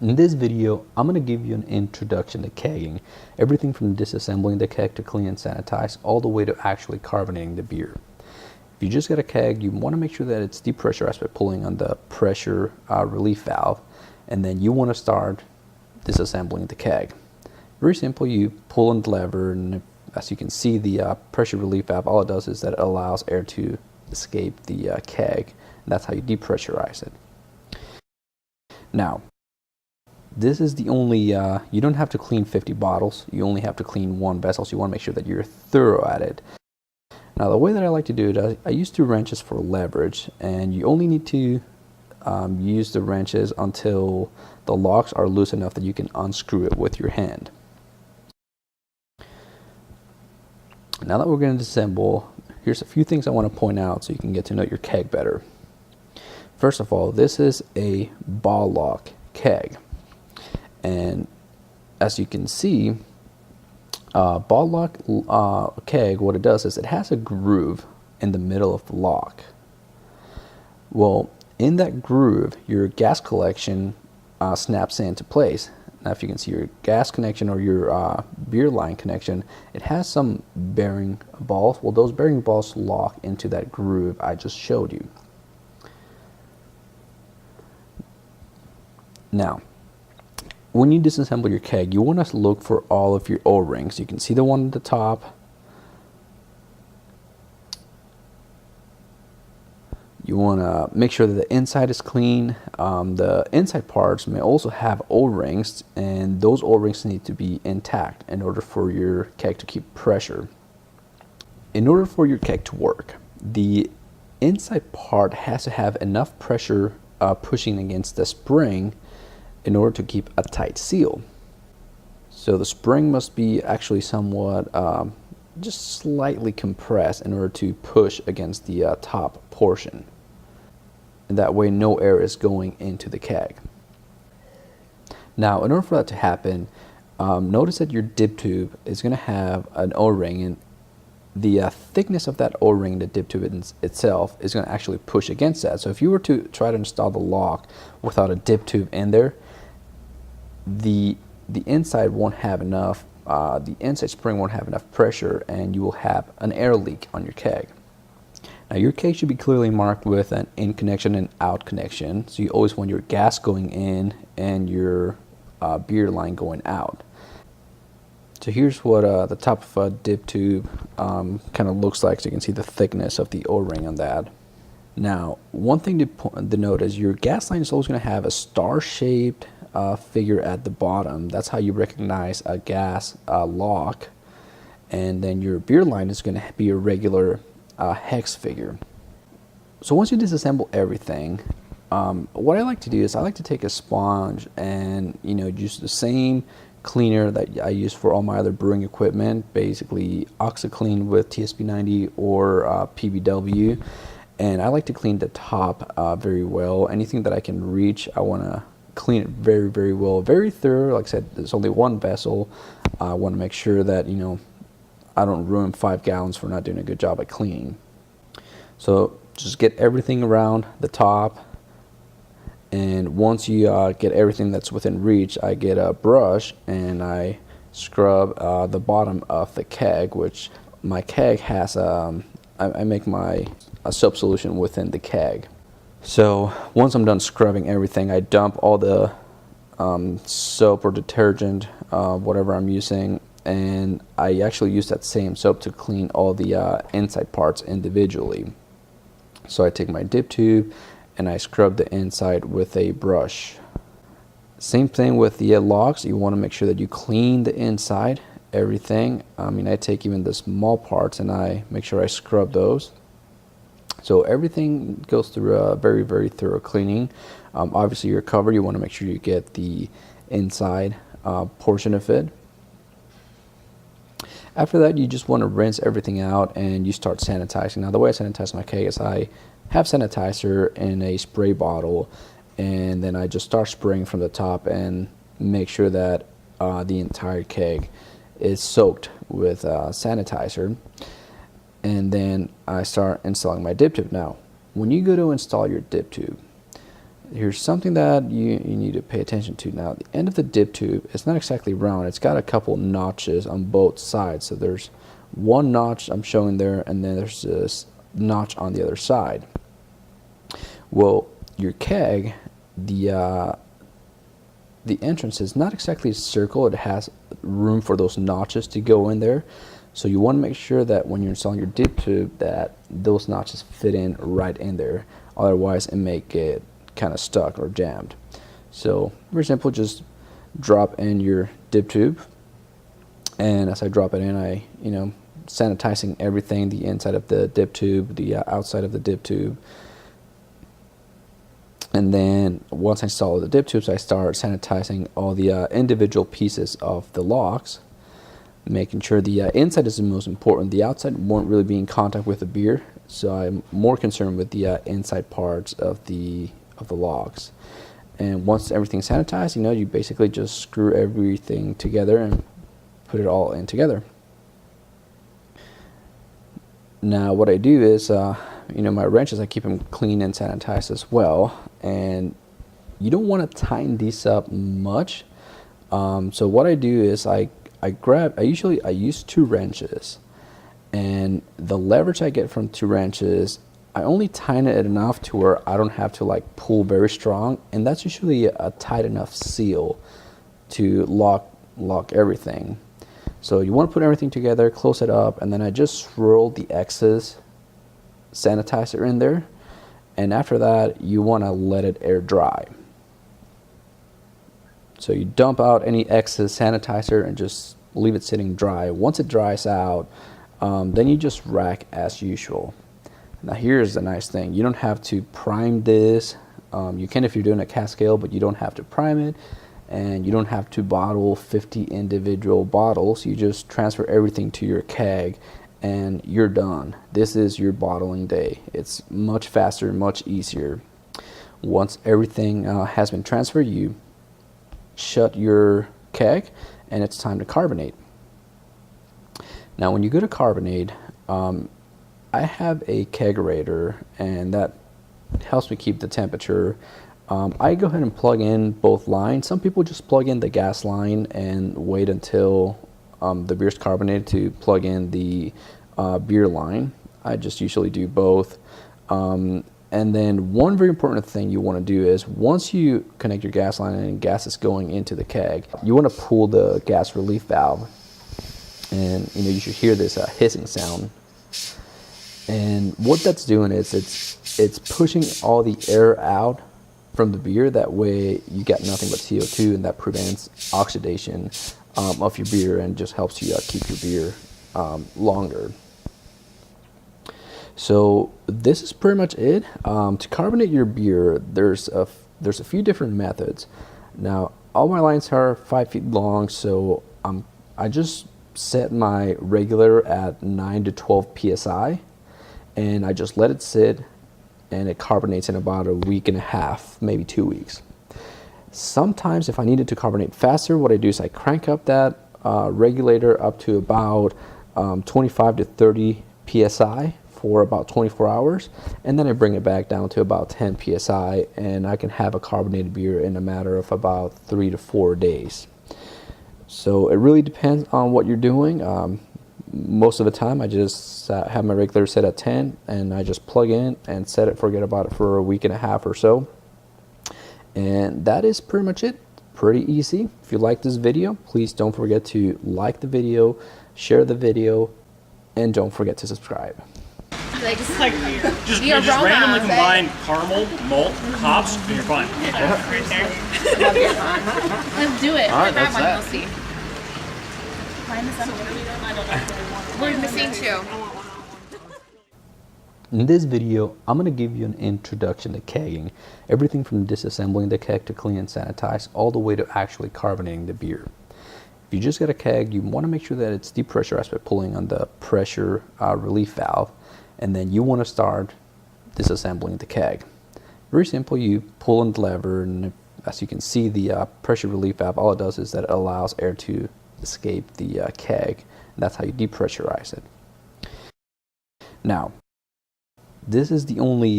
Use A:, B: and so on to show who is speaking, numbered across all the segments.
A: In this video, I'm going to give you an introduction to kegging, everything from disassembling the keg to clean and sanitize, all the way to actually carbonating the beer. If you just got a keg, you want to make sure that it's depressurized by pulling on the pressure relief valve, and then you want to start disassembling the keg. Very simple, you pull on the lever, and as you can see, the pressure relief valve, all it does is that it allows air to escape the keg, and that's how you depressurize it. Now, this is the only, you don't have to clean 50 bottles, you only have to clean one vessel, so you want to make sure that you're thorough at it. Now the way that I like to do it, I use 2 wrenches for leverage, and you only need to use the wrenches until the locks are loose enough that you can unscrew it with your hand. Now that we're going to disassemble, here's a few things I want to point out so you can get to know your keg better. First of all, this is a ball lock keg. And as you can see, ball lock keg, what it does is it has a groove in the middle of the lock. Well, in that groove, your gas collection snaps into place. Now, if you can see your gas connection or your beer line connection, it has some bearing balls. Well, those bearing balls lock into that groove I just showed you. Now, when you disassemble your keg, you want to look for all of your O-rings. You can see the one at the top. You want to make sure that the inside is clean. The inside parts may also have O-rings, and those O-rings need to be intact in order for your keg to keep pressure. In order for your keg to work, the inside part has to have enough pressure pushing against the spring in order to keep a tight seal. So the spring must be actually somewhat just slightly compressed in order to push against the top portion, and that way no air is going into the keg. Now, in order for that to happen, notice that your dip tube is going to have an O-ring, and the thickness of that O-ring, the dip tube itself, is going to actually push against that. So if you were to try to install the lock without a dip tube in there, the inside won't have enough, the inside spring won't have enough pressure, and you will have an air leak on your keg. Now, your keg should be clearly marked with an in connection and out connection, so you always want your gas going in and your beer line going out. So here's what the top of a dip tube kind of looks like, so you can see the thickness of the O-ring on that. Now, one thing to note is your gas line is always going to have a star-shaped figure at the bottom. That's how you recognize a gas lock. And then your beer line is going to be a regular hex figure. So once you disassemble everything, what I like to do is I like to take a sponge and use the same cleaner that I use for all my other brewing equipment, basically OxiClean with TSP90 or PBW. And I like to clean the top very well. Anything that I can reach, I want to clean it very, very well, very thorough. Like I said, there's only one vessel. I want to make sure that I don't ruin 5 gallons for not doing a good job at cleaning. So just get everything around the top, and once you get everything that's within reach, I get a brush and I scrub the bottom of the keg, which my keg has I make my soap solution within the keg. So once I'm done scrubbing everything, I dump all the soap or detergent, whatever I'm using, and I actually use that same soap to clean all the inside parts individually. So I take my dip tube and I scrub the inside with a brush. Same thing with the locks. You want to make sure that you clean the inside, everything. I take even the small parts and I make sure I scrub those. So everything goes through a very, very thorough cleaning. Obviously your cover, you want to make sure you get the inside portion of it. After that, you just want to rinse everything out and you start sanitizing. Now, the way I sanitize my keg is I have sanitizer in a spray bottle, and then I just start spraying from the top and make sure that the entire keg is soaked with sanitizer. And then I start installing my dip tube. Now, when you go to install your dip tube, here's something that you need to pay attention to. Now, the end of the dip tube, it's not exactly round. It's got a couple notches on both sides. So there's one notch I'm showing there, and then there's this notch on the other side. Well, your keg, the entrance is not exactly a circle. It has room for those notches to go in there. So you want to make sure that when you're installing your dip tube that those notches fit in right in there. Otherwise, it may get kind of stuck or jammed. So very simple, just drop in your dip tube. And as I drop it in, I, sanitizing everything, the inside of the dip tube, the outside of the dip tube. And then once I install the dip tubes, I start sanitizing all the individual pieces of the locks, making sure the inside is the most important. The outside won't really be in contact with the beer, so I'm more concerned with the inside parts of the locks. And once everything's sanitized, you basically just screw everything together and put it all in together. Now what I do is, my wrenches, I keep them clean and sanitized as well. And you don't want to tighten these up much. So what I do is I use 2 wrenches. And the leverage I get from 2 wrenches, I only tighten it enough to where I don't have to pull very strong. And that's usually a tight enough seal to lock everything. So you want to put everything together, close it up, and then I just swirl the excess sanitizer in there. And after that, you want to let it air dry. So you dump out any excess sanitizer and just leave it sitting dry. Once it dries out, then you just rack as usual. Now here's the nice thing. You don't have to prime this. You can if you're doing a cask ale, but you don't have to prime it. And you don't have to bottle 50 individual bottles. You just transfer everything to your keg and you're done. This is your bottling day. It's much faster, much easier. Once everything has been transferred, you shut your keg and it's time to carbonate. Now when you go to carbonate, I have a kegerator, and that helps me keep the temperature. I go ahead and plug in both lines. Some people just plug in the gas line and wait until the beer's carbonated to plug in the beer line. I just usually do both. And then one very important thing you want to do is once you connect your gas line and gas is going into the keg, you want to pull the gas relief valve. And you should hear this hissing sound. And what that's doing is it's pushing all the air out from the beer. That way you get nothing but CO2, and that prevents oxidation of your beer and just helps you keep your beer longer. So this is pretty much it. To carbonate your beer, there's a few different methods. Now all my lines are 5 feet long, so I just set my regulator at 9 to 12 psi, and I just let it sit, and it carbonates in about a week and a half, maybe 2 weeks. Sometimes if I needed to carbonate faster, what I do is I crank up that regulator up to about 25 to 30 psi for about 24 hours, and then I bring it back down to about 10 psi, and I can have a carbonated beer in a matter of about 3 to 4 days. So it really depends on what you're doing. Most of the time I just have my regulator set at 10, and I just plug in and set it, forget about it for a week and a half or so. And that is pretty much it. Pretty easy. If you like this video, please don't forget to like the video, share the video, and don't forget to subscribe.
B: Just randomly combine caramel, malt, hops, and you're fine.
C: Let's do it.
A: All right, that's that.
C: We'll see. We're missing 2.
A: In this video, I'm going to give you an introduction to kegging. Everything from disassembling the keg to clean and sanitize, all the way to actually carbonating the beer. If you just get a keg, you want to make sure that it's depressurized by pulling on the pressure relief valve. And then you want to start disassembling the keg. Very simple. You pull on the lever, and as you can see, the pressure relief valve, all it does is that it allows air to escape the keg. And that's how you depressurize it. Now, This is the only,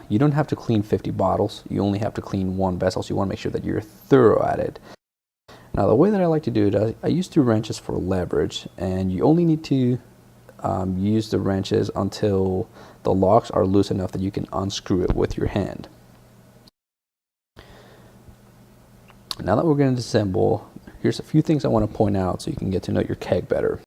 A: you don't have to clean 50 bottles. You only have to clean one vessel, so you want to make sure that you're thorough at it. Now, the way that I like to do it, I use 2 wrenches for leverage, and you only need to use the wrenches until the locks are loose enough that you can unscrew it with your hand. Now that we're going to disassemble, here's a few things I want to point out so you can get to know your keg better.